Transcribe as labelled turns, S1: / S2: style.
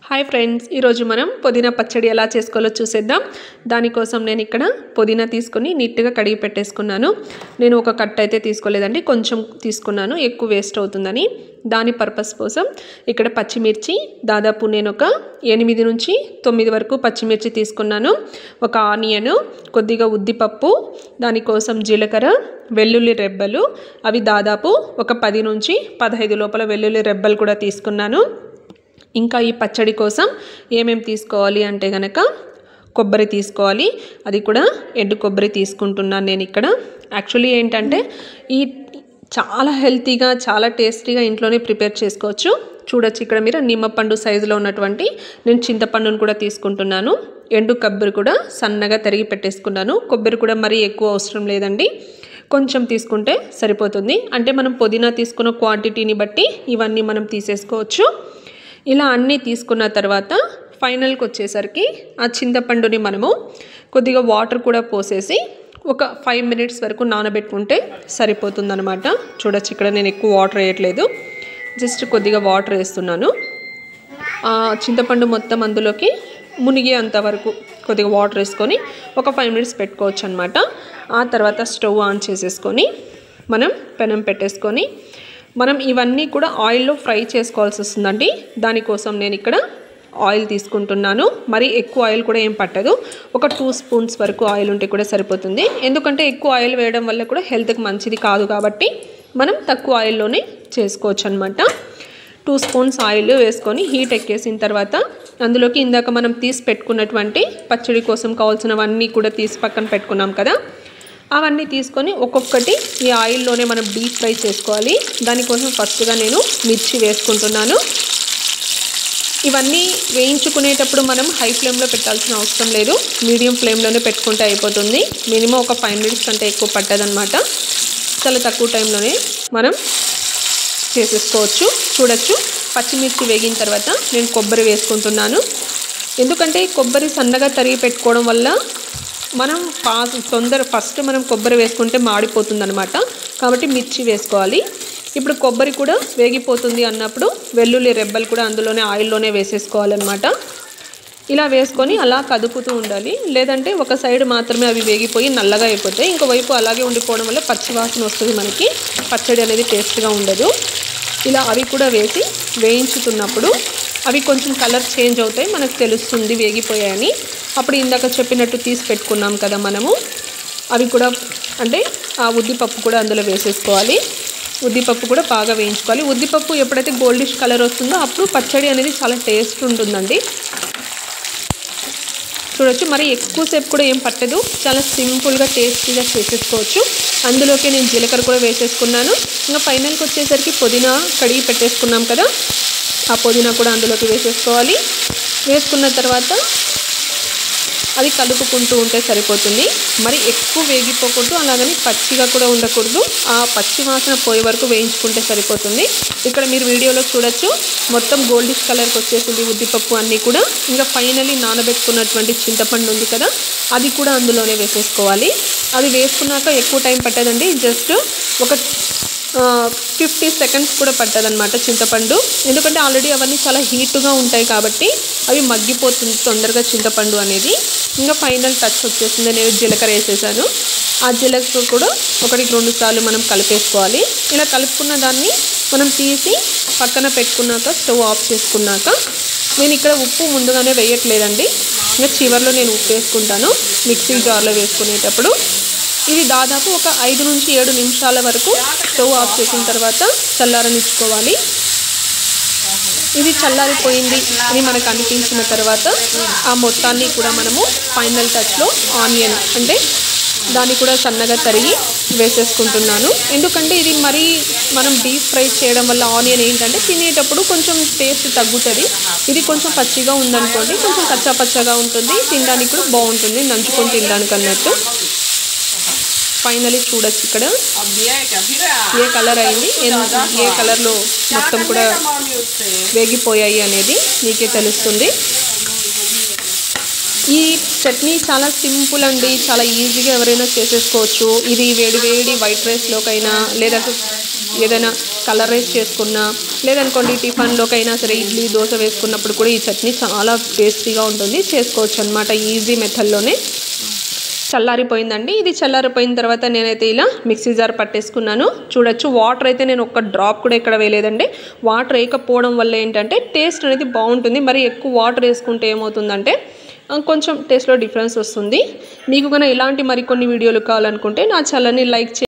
S1: Hi friends, ఈరోజు మనం పుదీనా పచ్చడి ఎలా చేసుకోవాలో చూసేద్దాం. దానికోసం నేను ఇక్కడ పుదీనా తీసుకొని నీట్గా కడిగి పెట్టేసుకున్నాను. నేను ఒక కట్ అయితే తీసుకోలేదండి, కొంచెం తీసుకున్నాను, ఎక్కువ వేస్ట్ అవుతుందని. దాని పర్పస్ కోసం ఇక్కడ పచ్చిమిర్చి దాదాపు నేను ఒక 8 నుంచి 9 వరకు పచ్చిమిర్చి తీసుకున్నాను. ఒక ఆనియన్, కొద్దిగా ఉద్దిపప్పు, దానికోసం జీలకర్ర, వెల్లుల్లి రెబ్బలు, అవి దాదాపు ఒక 10 నుంచి 15 లోపల వెల్లుల్లి రెబ్బలు కూడా తీసుకున్నాను. ఇంకా ఈ పచ్చడి కోసం ఏమేమి తీసుకోవాలి అంటే గనక కొబ్బరి తీసుకోవాలి, అది కూడా ఎండు కొబ్బరి తీసుకుంటున్నాను నేను ఇక్కడ. యాక్చువల్లీ ఏంటంటే ఈ చాలా హెల్తీగా చాలా టేస్టీగా ఇంట్లోనే ప్రిపేర్ చేసుకోవచ్చు. చూడొచ్చు ఇక్కడ మీరు నిమ్మపండు సైజులో ఉన్నటువంటి నేను చింతపండును కూడా తీసుకుంటున్నాను. ఎండు కొబ్బరి కూడా సన్నగా తరిగి పెట్టేసుకున్నాను. కొబ్బరి కూడా మరీ ఎక్కువ అవసరం లేదండి, కొంచెం తీసుకుంటే సరిపోతుంది. అంటే మనం పుదీనా తీసుకున్న క్వాంటిటీని బట్టి ఇవన్నీ మనం తీసేసుకోవచ్చు. ఇలా అన్నీ తీసుకున్న తర్వాత ఫైనల్కి వచ్చేసరికి ఆ చింతపండుని మనము కొద్దిగా వాటర్ కూడా పోసేసి ఒక 5 minutes వరకు నానబెట్టుకుంటే సరిపోతుందన్నమాట. చూడొచ్చు ఇక్కడ నేను ఎక్కువ వాటర్ వేయట్లేదు, జస్ట్ కొద్దిగా వాటర్ వేస్తున్నాను. చింతపండు మొత్తం అందులోకి మునిగే అంతవరకు కొద్దిగా వాటర్ వేసుకొని ఒక 5 minutes పెట్టుకోవచ్చు అనమాట. ఆ తర్వాత స్టవ్ ఆన్ చేసేసుకొని మనం పెనం పెట్టేసుకొని మనం ఇవన్నీ కూడా ఆయిల్లో ఫ్రై చేసుకోవాల్సి వస్తుందండి. దానికోసం నేను ఇక్కడ ఆయిల్ తీసుకుంటున్నాను. మరి ఎక్కువ ఆయిల్ కూడా ఏం పట్టదు, ఒక 2 spoons వరకు ఆయిల్ ఉంటే కూడా సరిపోతుంది. ఎందుకంటే ఎక్కువ ఆయిల్ వేయడం వల్ల కూడా హెల్త్కి మంచిది కాదు, కాబట్టి మనం తక్కువ ఆయిల్లోనే చేసుకోవచ్చు అనమాట. 2 spoons ఆయిల్ వేసుకొని హీట్ ఎక్కేసిన తర్వాత అందులోకి ఇందాక మనం తీసి పెట్టుకున్నటువంటి పచ్చడి కోసం కావాల్సినవన్నీ కూడా తీసి పక్కన పెట్టుకున్నాం కదా, అవన్నీ తీసుకొని ఒక్కొక్కటి ఈ ఆయిల్లోనే మనం డీప్ ఫ్రై చేసుకోవాలి. దానికోసం ఫస్ట్గా నేను మిర్చి వేసుకుంటున్నాను. ఇవన్నీ వేయించుకునేటప్పుడు మనం హై ఫ్లేమ్లో పెట్టాల్సిన అవసరం లేదు, మీడియం ఫ్లేమ్లోనే పెట్టుకుంటే అయిపోతుంది. మినిమం ఒక 5 minutes కంటే ఎక్కువ పట్టదనమాట. చాలా తక్కువ టైంలోనే మనం చేసేసుకోవచ్చు. చూడొచ్చు పచ్చిమిర్చి వేగిన తర్వాత నేను కొబ్బరి వేసుకుంటున్నాను. ఎందుకంటే కొబ్బరి సన్నగా తరిగి పెట్టుకోవడం వల్ల మనం ఫస్ట్ మనం కొబ్బరి వేసుకుంటే మాడిపోతుంది అనమాట, కాబట్టి మిర్చి వేసుకోవాలి. ఇప్పుడు కొబ్బరి కూడా వేగిపోతుంది అన్నప్పుడు వెల్లుల్లి రెబ్బలు కూడా అందులోనే ఆయిల్లోనే వేసేసుకోవాలన్నమాట. ఇలా వేసుకొని అలా కదుపుతూ ఉండాలి, లేదంటే ఒక సైడ్ మాత్రమే అవి వేగిపోయి నల్లగా అయిపోతాయి, ఇంకోవైపు అలాగే ఉండిపోవడం వల్ల పచ్చివాసన వస్తుంది, మనకి పచ్చడి అనేది టేస్ట్గా ఉండదు. ఇలా అవి కూడా వేసి వేయించుతున్నప్పుడు అవి కొంచెం కలర్ చేంజ్ అవుతాయి, మనకు తెలుస్తుంది వేగిపోయాయని. అప్పుడు ఇందాక చెప్పినట్టు తీసి పెట్టుకున్నాం కదా మనము, అవి కూడా అంటే ఆ ఉద్దిపప్పు కూడా అందులో వేసేసుకోవాలి. ఉద్దిపప్పు కూడా బాగా వేయించుకోవాలి. ఉద్దిపప్పు ఎప్పుడైతే గోల్డిష్ కలర్ వస్తుందో అప్పుడు పచ్చడి అనేది చాలా టేస్ట్ ఉంటుందండి. చూడొచ్చు మరి ఎక్కువసేపు కూడా ఏం పట్టదు, చాలా సింపుల్గా టేస్టీగా చేసేసుకోవచ్చు. అందులోకి నేను జీలకర్ర కూడా వేసేసుకున్నాను. ఇంకా ఫైనల్కి వచ్చేసరికి పుదీనా కడిగి పెట్టేసుకున్నాం కదా, ఆ పుదీనా కూడా అందులోకి వేసేసుకోవాలి. వేసుకున్న తర్వాత అది కలుపుకుంటూ ఉంటే సరిపోతుంది. మరి ఎక్కువ వేగిపోకూడదు, అలాగని పచ్చిగా కూడా ఉండకూడదు. ఆ పచ్చి వాసన పోయే వరకు వేయించుకుంటే సరిపోతుంది. ఇక్కడ మీరు వీడియోలో చూడొచ్చు మొత్తం గోల్డిష్ కలర్కి వచ్చేసింది ఉద్దిపప్పు అన్నీ కూడా. ఇంకా ఫైనలీ నానబెట్టుకున్నటువంటి చింతపండు ఉంది కదా, అది కూడా అందులోనే వేసేసుకోవాలి. అది వేసుకున్నాక ఎక్కువ టైం పట్టదండి, జస్ట్ ఒక 50 seconds కూడా పట్టదనమాట చింతపండు. ఎందుకంటే ఆల్రెడీ అవన్నీ చాలా హీట్గా ఉంటాయి కాబట్టి అవి మగ్గిపోతుంది తొందరగా చింతపండు అనేది. ఇంకా ఫైనల్ టచ్ వచ్చేసింది, నేను జీలకర్ర వేసేసాను. ఆ జీలకర్ర కూడా 1-2 సార్లు మనం కలిపేసుకోవాలి. ఇలా కలుపుకున్న దాన్ని మనం తీసి పక్కన పెట్టుకున్నాక స్టవ్ ఆఫ్ చేసుకున్నాక నేను ఇక్కడ ఉప్పు ముందుగానే వేయట్లేదండి, ఇంకా చివరిలో నేను ఉప్పు వేసుకుంటాను మిక్సీ జార్లో వేసుకునేటప్పుడు. ఇది దాదాపు ఒక 5 నుంచి 7 నిమిషాల వరకు స్టవ్ ఆఫ్ చేసిన తర్వాత చల్లారనిచ్చుకోవాలి. ఇది చల్లారిపోయింది అని మనకు అనిపించిన తర్వాత ఆ మొత్తాన్ని కూడా మనము ఫైనల్ టచ్లో ఆనియన్ అంటే దాన్ని కూడా సన్నగా తరిగి వేసేసుకుంటున్నాను. ఎందుకంటే ఇది మరీ మనం డీప్ ఫ్రై చేయడం వల్ల ఆనియన్ ఏంటంటే తినేటప్పుడు కొంచెం టేస్ట్ తగ్గుతుంది. ఇది కొంచెం పచ్చిగా ఉందనుకోండి, కొంచెం కచ్చా పచ్చగా ఉంటుంది, తినడానికి కూడా బాగుంటుంది, నంచుకొని తినడానికి అన్నట్టు. ఫైనలీ చూడొచ్చు ఇక్కడ ఏ కలర్ అయింది, ఏ కలర్లో మొత్తం కూడా వేగిపోయాయి అనేది మీకే తెలుస్తుంది. ఈ చట్నీ చాలా సింపుల్ అండి, చాలా ఈజీగా ఎవరైనా చేసేసుకోవచ్చు. ఇది వేడి వేడి వైట్ రైస్లోకైనా లేదా ఏదైనా కలర్ రైస్ చేసుకున్నా లేదనుకోండి టిఫిన్లోకైనా సరే ఇడ్లీ దోశ వేసుకున్నప్పుడు కూడా ఈ చట్నీ చాలా టేస్టీగా ఉంటుంది, చేసుకోవచ్చు అనమాట ఈజీ మెథడ్లోనే. చల్లారిపోయిందండి. ఇది చల్లారిపోయిన తర్వాత నేనైతే ఇలా మిక్సీ జార్ పట్టేసుకున్నాను. చూడొచ్చు వాటర్ అయితే నేను ఒక్క డ్రాప్ కూడా ఇక్కడ వేయలేదండి. వాటర్ వేయకపోవడం వల్ల ఏంటంటే టేస్ట్ అనేది బాగుంటుంది. మరి ఎక్కువ వాటర్ వేసుకుంటే ఏమవుతుందంటే కొంచెం టేస్ట్లో డిఫరెన్స్ వస్తుంది. మీకు కన్నా ఇలాంటి మరికొన్ని వీడియోలు కావాలనుకుంటే నా ఛానల్ని లైక్